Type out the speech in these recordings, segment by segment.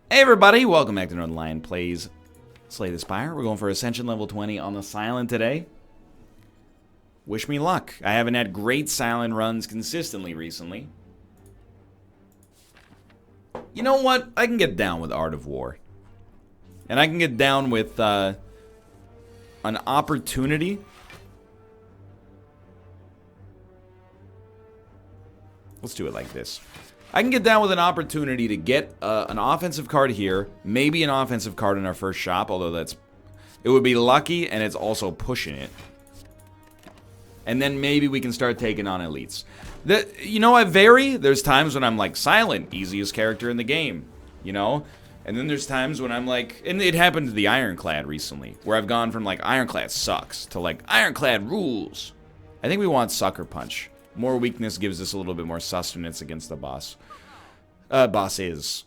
Hey everybody, welcome back to Northernlion Plays Slay the Spire. We're going for Ascension level 20 on the Silent today. Wish me luck. I haven't had great Silent runs consistently recently. You know what? I can get down with Art of War. And I can get down with an opportunity. Let's do it like this. I can get down with an opportunity to get an offensive card here, maybe an offensive card in our first shop, although it would be lucky and it's also pushing it. And then maybe we can start taking on elites. I vary. There's times when I'm like, Silent, easiest character in the game, you know? And then there's times when I'm like, and it happened to the Ironclad recently, where I've gone from like, Ironclad sucks, to like, Ironclad rules. I think we want Sucker Punch. More weakness gives us a little bit more sustenance against the boss. Bosses.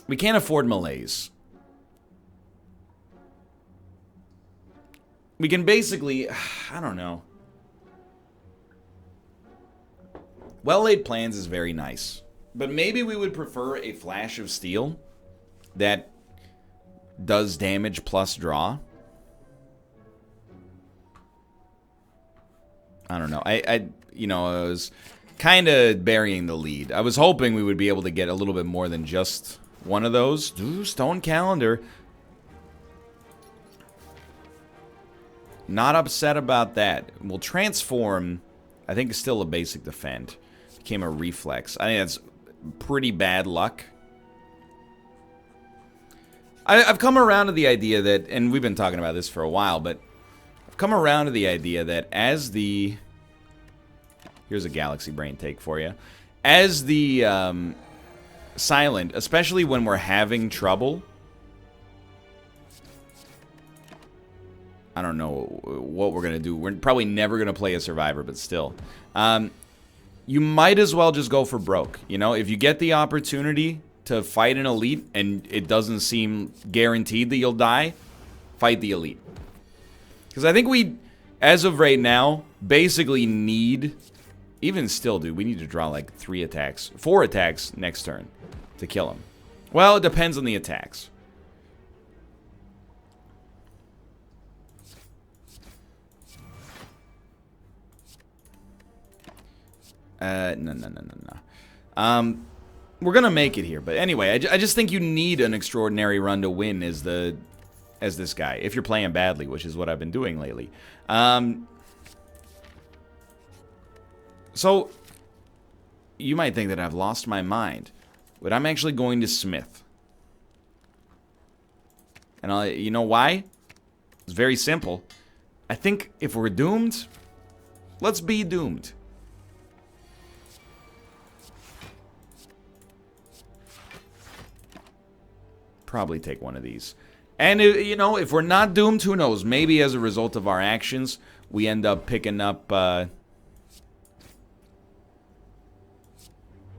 We can't afford melees. We can basically, I don't know. Well-laid plans is very nice. But maybe we would prefer a Flash of Steel that does damage plus draw. I don't know. I was kind of burying the lead. I was hoping we would be able to get a little bit more than just one of those. Ooh, Stone Calendar. Not upset about that. We'll transform. I think it's still a basic defend. Became a reflex. I think that's pretty bad luck. I've come around to the idea that, and we've been talking about this for a while, but I've come around to the idea that as the... Here's a Galaxy Brain take for you. As the Silent, especially when we're having trouble... I don't know what we're going to do. We're probably never going to play a Survivor, but still. You might as well just go for broke. You know, if you get the opportunity to fight an elite and it doesn't seem guaranteed that you'll die, fight the elite. Because I think we, as of right now, basically need... Even still, dude, we need to draw like 4 attacks next turn to kill him. Well, it depends on the attacks. No. We're gonna make it here, but anyway, I just think you need an extraordinary run to win as this guy, if you're playing badly, which is what I've been doing lately. So, you might think that I've lost my mind, but I'm actually going to Smith. And you know why? It's very simple. I think if we're doomed, let's be doomed. Probably take one of these. And, if we're not doomed, who knows? Maybe as a result of our actions, we end up picking up...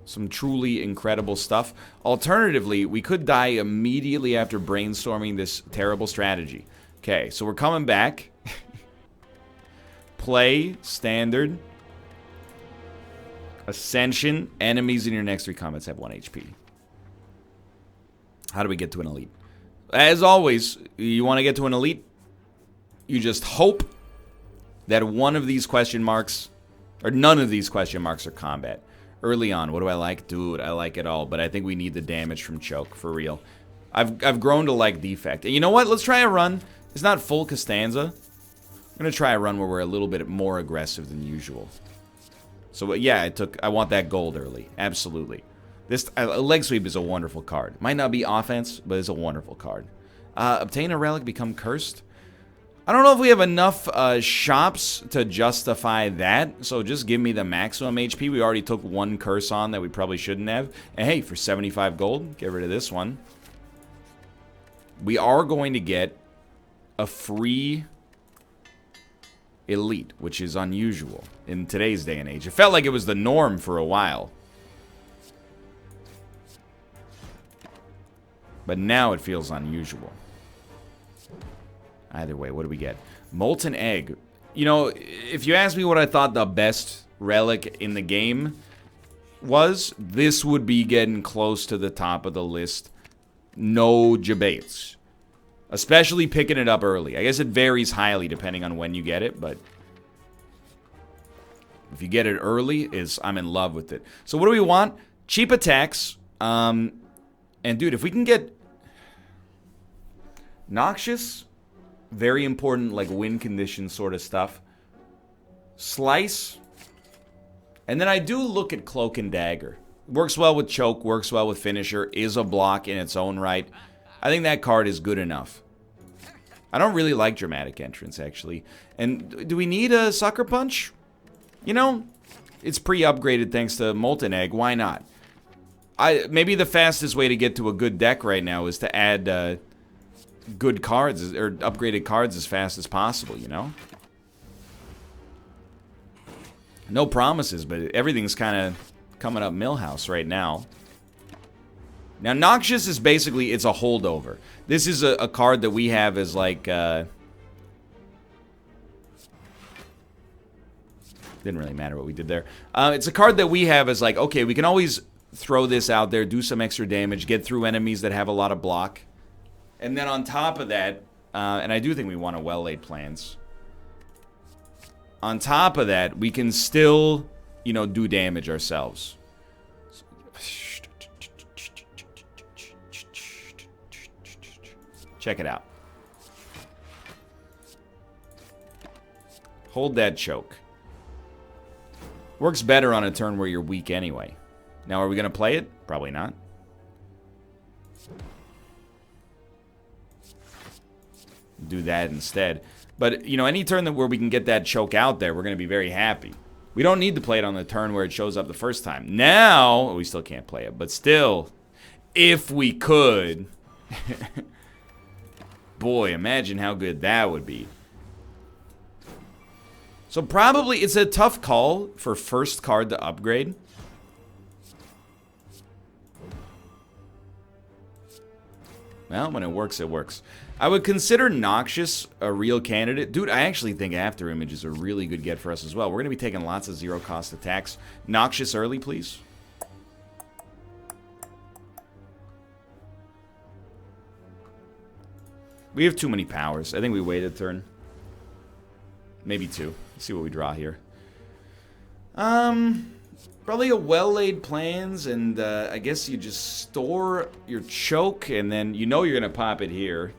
some truly incredible stuff. Alternatively, we could die immediately after brainstorming this terrible strategy. Okay, so we're coming back. Play, standard. Ascension. Enemies in your next 3 combats have 1 HP. How do we get to an elite? As always, you want to get to an elite? You just hope that one of these question marks, or none of these question marks are combat. Early on, what do I like? Dude, I like it all, but I think we need the damage from Choke, for real. I've grown to like Defect. And you know what? Let's try a run. It's not full Costanza. I'm going to try a run where we're a little bit more aggressive than usual. So, yeah, I want that gold early. Absolutely. This Leg Sweep is a wonderful card. Might not be offense, but it's a wonderful card. Obtain a relic, become cursed. I don't know if we have enough shops to justify that, so just give me the maximum HP. We already took 1 curse on that we probably shouldn't have. And hey, for 75 gold, get rid of this one. We are going to get a free elite, which is unusual in today's day and age. It felt like it was the norm for a while. But now it feels unusual. Either way, what do we get? Molten Egg. You know, if you ask me what I thought the best relic in the game was, this would be getting close to the top of the list No debates. Especially picking it up early. I guess it varies highly depending on when you get it, but if you get it early, I'm in love with it. So what do we want? Cheap attacks. And dude, if we can get Noxious, very important, like win condition sort of stuff. Slice. And then I do look at Cloak and Dagger. Works well with Choke, works well with Finisher, is a block in its own right. I think that card is good enough. I don't really like Dramatic Entrance, actually. And do we need a Sucker Punch? You know, it's pre-upgraded thanks to Molten Egg. Why not? Maybe the fastest way to get to a good deck right now is to add good cards, or upgraded cards as fast as possible, you know? No promises, but everything's kind of coming up Millhouse right now. Now, Noxious is basically, it's a holdover. This is a card that we have as like, didn't really matter what we did there. It's a card that we have as like, okay, we can always throw this out there, do some extra damage, get through enemies that have a lot of block. And then on top of that, and I do think we want a well-laid plans. On top of that, we can still, you know, do damage ourselves. Check it out. Hold that choke. Works better on a turn where you're weak anyway. Now, are we going to play it? Probably not. Do that instead. But, you know, any turn where we can get that choke out there, we're going to be very happy. We don't need to play it on the turn where it shows up the first time. Now, we still can't play it, but still, if we could... Boy, imagine how good that would be. So probably it's a tough call for first card to upgrade. Well, when it works, it works. I would consider Noxious a real candidate. Dude, I actually think After Image is a really good get for us as well. We're going to be taking lots of zero-cost attacks. Noxious early, please. We have too many powers. I think we wait a turn. Maybe two. Let's see what we draw here. Probably a well-laid plans, and I guess you just store your choke, and then you know you're going to pop it here.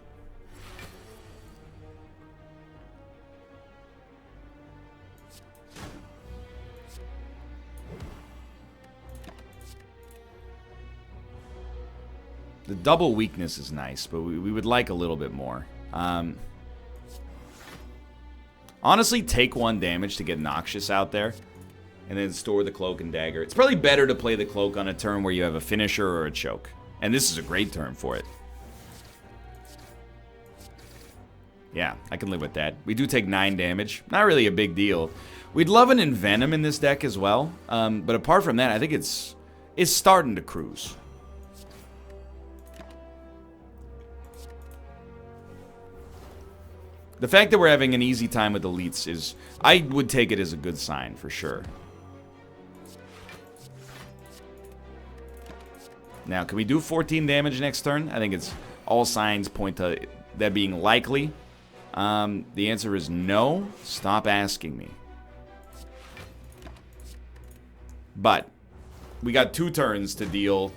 The double weakness is nice, but we would like a little bit more. Honestly, take 1 damage to get Noxious out there, and then store the Cloak and Dagger. It's probably better to play the Cloak on a turn where you have a Finisher or a Choke. And this is a great turn for it. Yeah, I can live with that. We do take 9 damage. Not really a big deal. We'd love an Envenom in this deck as well. But apart from that, I think it's starting to cruise. The fact that we're having an easy time with elites is... I would take it as a good sign, for sure. Now, can we do 14 damage next turn? I think it's all signs point to that being likely. The answer is no. Stop asking me. But we got 2 turns to deal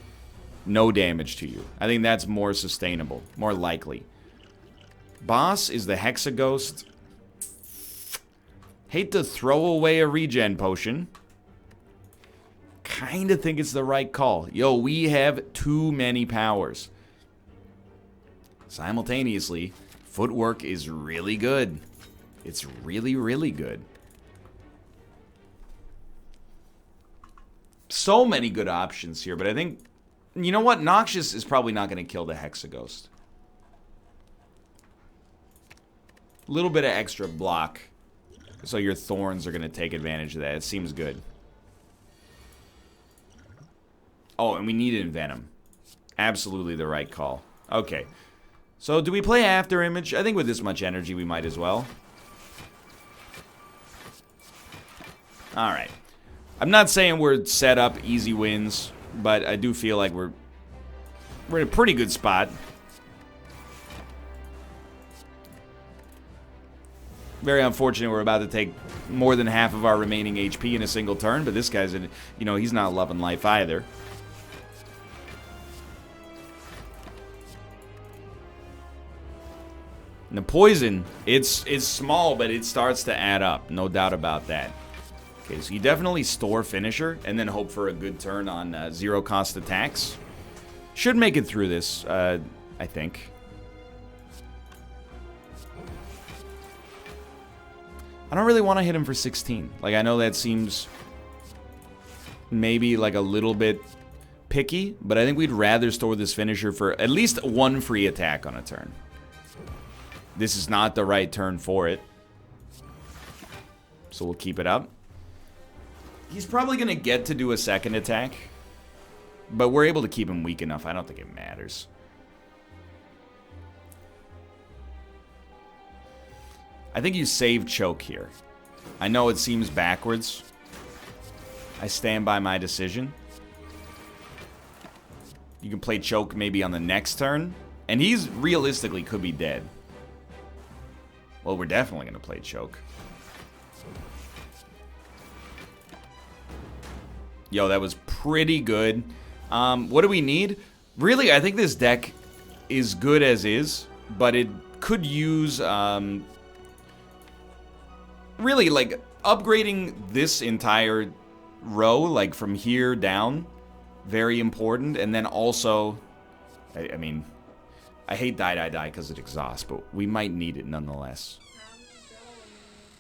no damage to you. I think that's more sustainable, more likely. Boss is the Hexaghost. Hate to throw away a regen potion. Kinda think it's the right call. Yo, we have too many powers. Simultaneously, footwork is really good. It's really, really good. So many good options here, but I think... You know what? Noxious is probably not going to kill the Hexaghost. A little bit of extra block. So your Thorns are going to take advantage of that. It seems good. Oh, and we need Envenom. Absolutely the right call. Okay. So do we play After Image? I think with this much energy we might as well. Alright. I'm not saying we're set up easy wins, but I do feel like we're We're in a pretty good spot. Very unfortunate we're about to take more than half of our remaining HP in a single turn, but this guy's, you know, he's not loving life either. And the poison, it's small, but it starts to add up. No doubt about that. Okay, so you definitely store finisher and then hope for a good turn on zero-cost attacks. Should make it through this, I think. I don't really want to hit him for 16. Like, I know that seems maybe like a little bit picky, but I think we'd rather store this finisher for at least one free attack on a turn. This is not the right turn for it. So we'll keep it up. He's probably going to get to do a second attack, but we're able to keep him weak enough. I don't think it matters. I think you save choke here. I know it seems backwards. I stand by my decision. You can play choke maybe on the next turn, and he's realistically could be dead. Well, we're definitely going to play choke. Yo, that was pretty good. What do we need? Really, I think this deck is good as is, but it could use, really, like, upgrading this entire row, like, from here down, very important. And then also, I mean, I hate die because it exhausts, but we might need it nonetheless.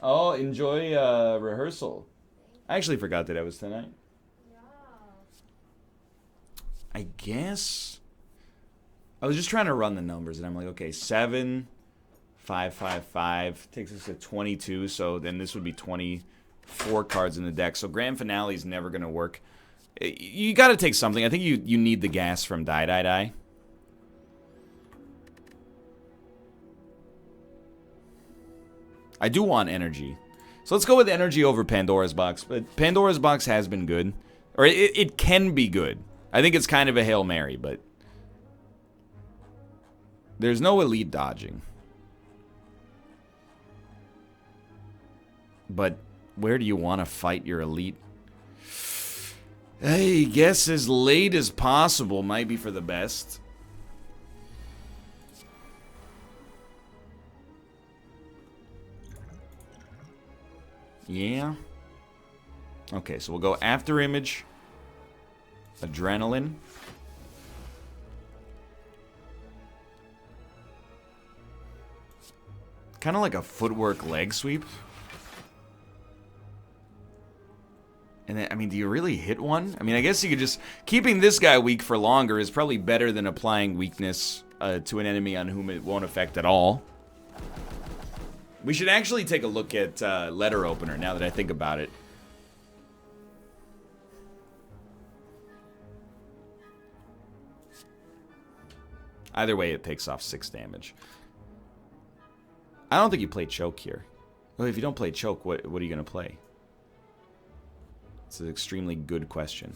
Oh, enjoy rehearsal. I actually forgot that it was tonight. I guess I was just trying to run the numbers, and I'm like, okay, 7, 5, 5, 5 takes us to 22. So then this would be 24 cards in the deck. So grand finale is never gonna work. You got to take something. I think you need the gas from die. I do want energy, so let's go with energy over Pandora's Box. But Pandora's Box has been good, or it can be good. I think it's kind of a Hail Mary, but there's no elite dodging. But where do you want to fight your elite? I guess as late as possible might be for the best. Yeah. Okay, so we'll go after image. Adrenaline. Kind of like a footwork leg sweep. And then, I mean, do you really hit one? I mean, I guess you could just... Keeping this guy weak for longer is probably better than applying weakness to an enemy on whom it won't affect at all. We should actually take a look at letter opener now that I think about it. Either way, it takes off 6 damage. I don't think you play choke here. Well, if you don't play choke, what are you going to play? It's an extremely good question.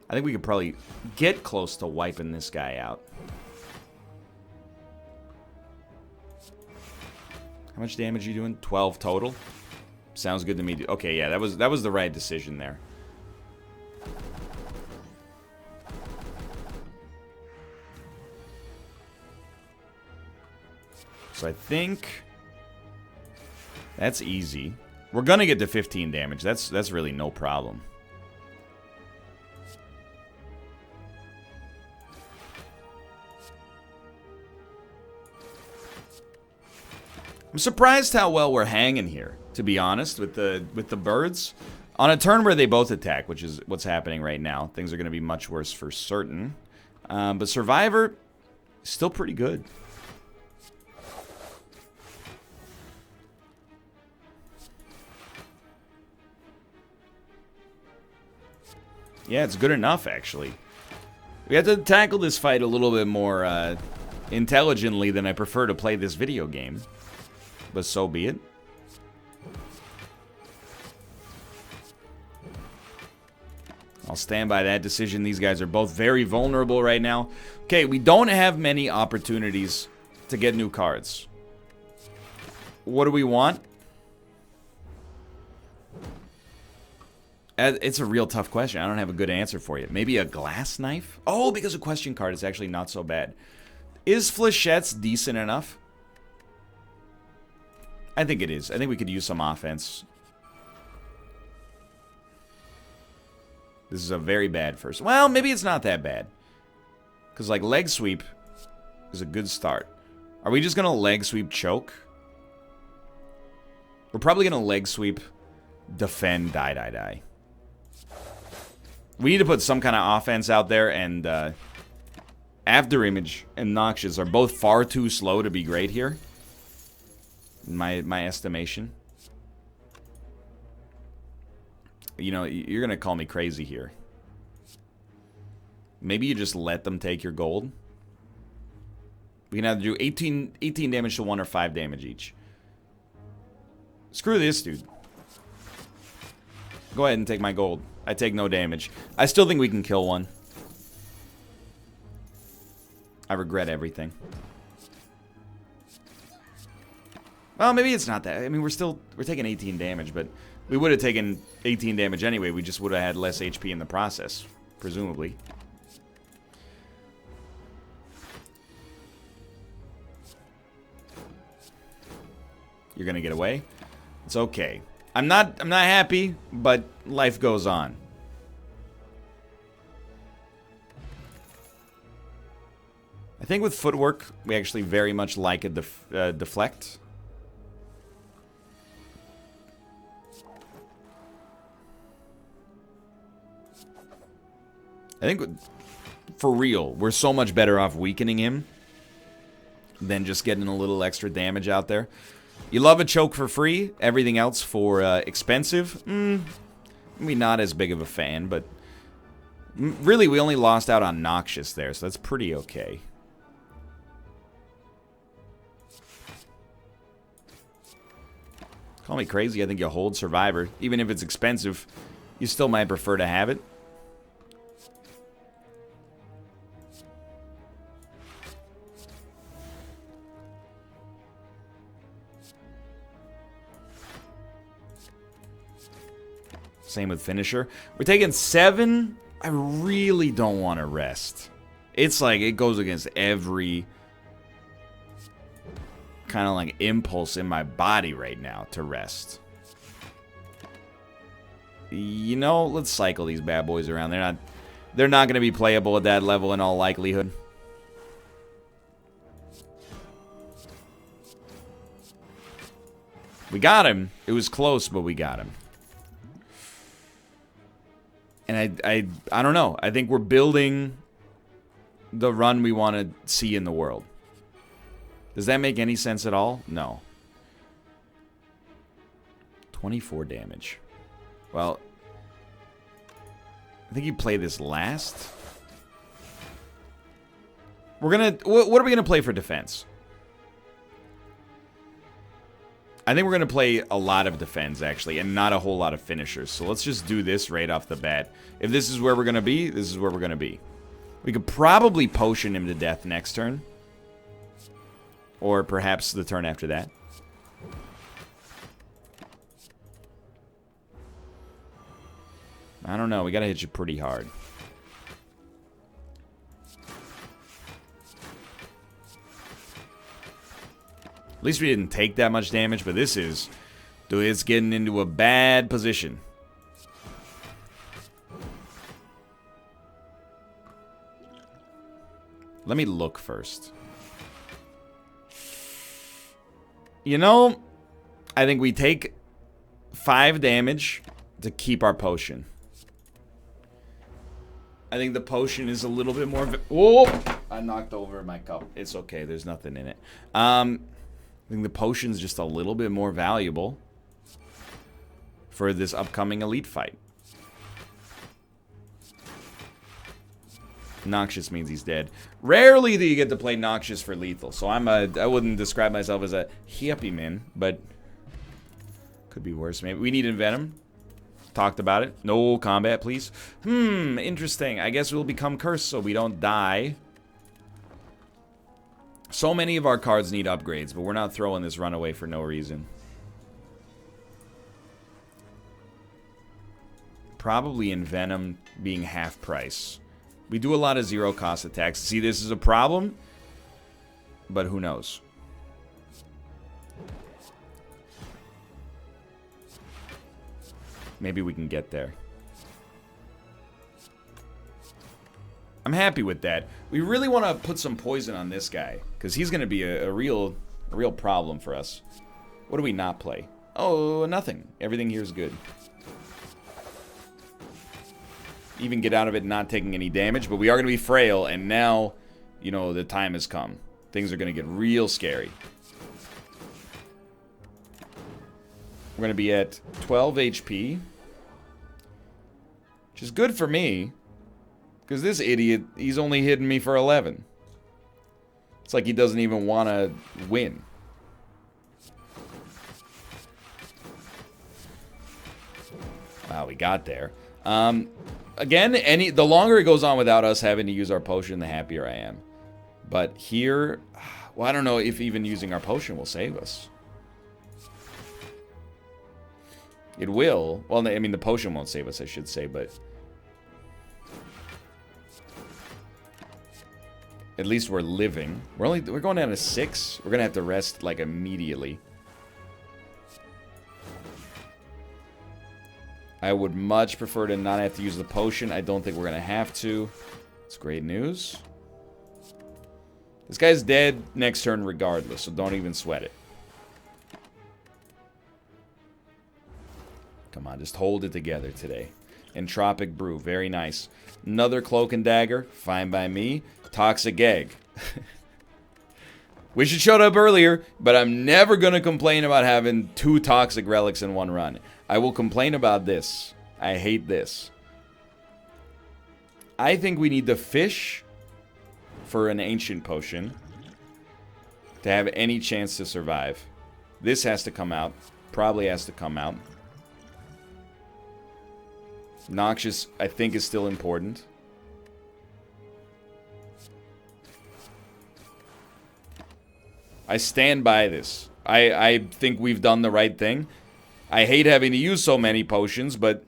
I think we could probably get close to wiping this guy out. How much damage are you doing? 12 total? Sounds good to me. Okay, yeah, that was the right decision there. So I think that's easy. We're gonna get to 15 damage. That's really no problem. I'm surprised how well we're hanging here, to be honest, with the birds. On a turn where they both attack, which is what's happening right now, things are gonna be much worse for certain. But Survivor, still pretty good. Yeah, it's good enough, actually. We have to tackle this fight a little bit more intelligently than I prefer to play this video game. But so be it. I'll stand by that decision. These guys are both very vulnerable right now. Okay, we don't have many opportunities to get new cards. What do we want? It's a real tough question. I don't have a good answer for you. Maybe a glass knife? Oh, because a question card is actually not so bad. Is Fléchettes decent enough? I think it is. I think we could use some offense. This is a very bad first. Well, maybe it's not that bad. Because, like, leg sweep is a good start. Are we just going to leg sweep choke? We're probably going to leg sweep, defend, die. We need to put some kind of offense out there, and After Image and Noxious are both far too slow to be great here. In my estimation. You know, you're going to call me crazy here. Maybe you just let them take your gold. We can either do 18 damage to one or 5 damage each. Screw this, dude. Go ahead and take my gold. I take no damage. I still think we can kill one. I regret everything. Well, maybe it's not that. I mean, we're taking 18 damage, but we would have taken 18 damage anyway. We just would have had less HP in the process, presumably. You're gonna get away. It's okay. I'm not happy, but life goes on. I think with footwork, we actually very much like a deflect. I think, for real, we're so much better off weakening him than just getting a little extra damage out there. You love a choke for free, everything else for expensive. Maybe not as big of a fan, but really we only lost out on Noxious there, so that's pretty okay. Call me crazy, I think you hold Survivor. Even if it's expensive, you still might prefer to have it. Same with Finisher. We're taking 7. I really don't want to rest. It's like it goes against every kind of like impulse in my body right now to rest. You know, let's cycle these bad boys around. They're not going to be playable at that level in all likelihood. We got him. It was close, but we got him. And I don't know. I think we're building the run we want to see in the world. Does that make any sense at all? No. 24 damage. Well, I think you play this last. We're gonna. What are we gonna play for defense? I think we're going to play a lot of defense, actually, and not a whole lot of finishers. So let's just do this right off the bat. If this is where we're going to be, this is where we're going to be. We could probably potion him to death next turn. Or perhaps the turn after that. I don't know. We got to hit you pretty hard. At least we didn't take that much damage, but this is... Dude, it's getting into a bad position. Let me look first. You know, I think we take 5 damage to keep our potion. I think the potion is a little bit more... Whoa! I knocked over my cup. It's okay. There's nothing in it. I think the potion's just a little bit more valuable for this upcoming elite fight. Noxious means he's dead. Rarely do you get to play Noxious for lethal, so I wouldn't describe myself as a hippie man, but could be worse. Maybe we need Envenom. talked about it. No combat, please. Interesting. I guess we'll become cursed so we don't die. So many of our cards need upgrades, but we're not throwing this runaway for no reason. Probably Envenom being half price. We do a lot of zero cost attacks. See, this is a problem, but who knows? Maybe we can get there. I'm happy with that. We really want to put some poison on this guy, because he's going to be a real problem for us. What do we not play? Oh, nothing. Everything here is good. Even get out of it not taking any damage, but we are going to be frail, and now, you know, the time has come. Things are going to get real scary. We're going to be at 12 HP, which is good for me, because this idiot, he's only hitting me for 11. It's like he doesn't even want to win. Wow, we got there. Again, the longer it goes on without us having to use our potion, the happier I am. But here, well, I don't know if even using our potion will save us. It will. Well, I mean, the potion won't save us, I should say, but at least we're living. We're going down to 6. We're gonna have to rest like immediately. I would much prefer to not have to use the potion. I don't think we're gonna have to. It's great news. This guy's dead next turn regardless, so don't even sweat it. Come on, just hold it together today. Entropic Brew, very nice. Another Cloak and Dagger, fine by me. Toxic Egg. Wish it showed up earlier, but I'm never going to complain about having 2 Toxic Relics in one run. I will complain about this. I hate this. I think we need the fish for an Ancient Potion to have any chance to survive. This has to come out. Probably has to come out. Noxious, I think, is still important. I stand by this. I think we've done the right thing. I hate having to use so many potions, but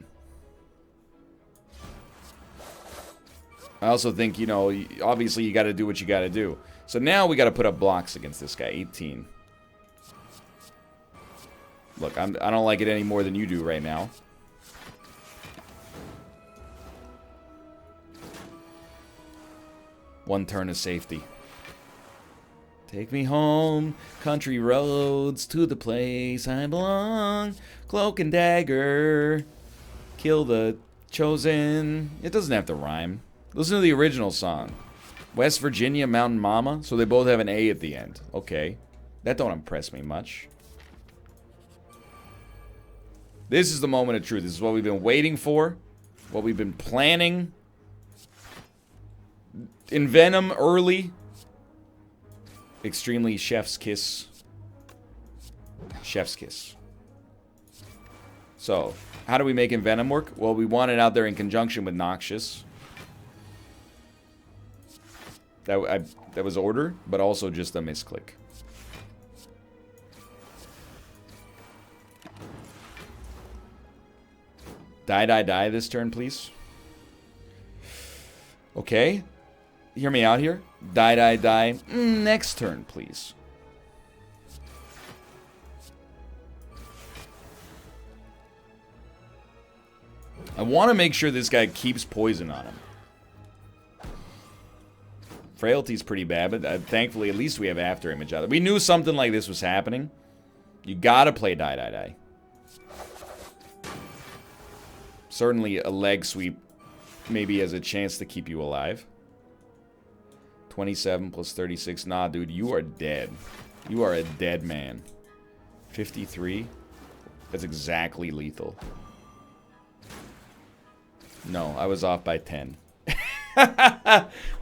I also think, you know, obviously you got to do what you got to do. So now we got to put up blocks against this guy. 18. Look, I don't like it any more than you do right now. One turn of safety. Take me home, country roads, to the place I belong. Cloak and Dagger, kill the chosen. It doesn't have to rhyme. Listen to the original song. West Virginia Mountain Mama, so they both have an A at the end. Okay, that don't impress me much. This is the moment of truth. This is what we've been waiting for, what we've been planning. Envenom early. Extremely chef's kiss. Chef's kiss. So, how do we make Envenom work? Well, we want it out there in conjunction with Noxious. That was order, but also just a misclick. Die this turn, please. Okay. Hear me out here. Die. Next turn, please. I want to make sure this guy keeps poison on him. Frailty's pretty bad, but thankfully at least we have after image out there. We knew something like this was happening. You gotta play die. Certainly a leg sweep maybe has a chance to keep you alive. 27 plus 36. Nah, dude, you are dead. You are a dead man. 53. That's exactly lethal. No, I was off by 10.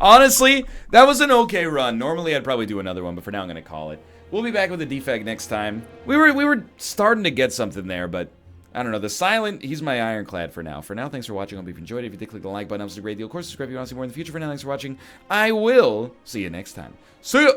Honestly, that was an okay run. Normally, I'd probably do another one, but for now, I'm going to call it. We'll be back with a defect next time. We were starting to get something there, but I don't know. The silent, he's my ironclad for now. For now, thanks for watching. I hope you've enjoyed it. If you did, click the like button. That was a great deal. Of course, subscribe if you want to see more in the future. For now, thanks for watching. I will see you next time. See ya!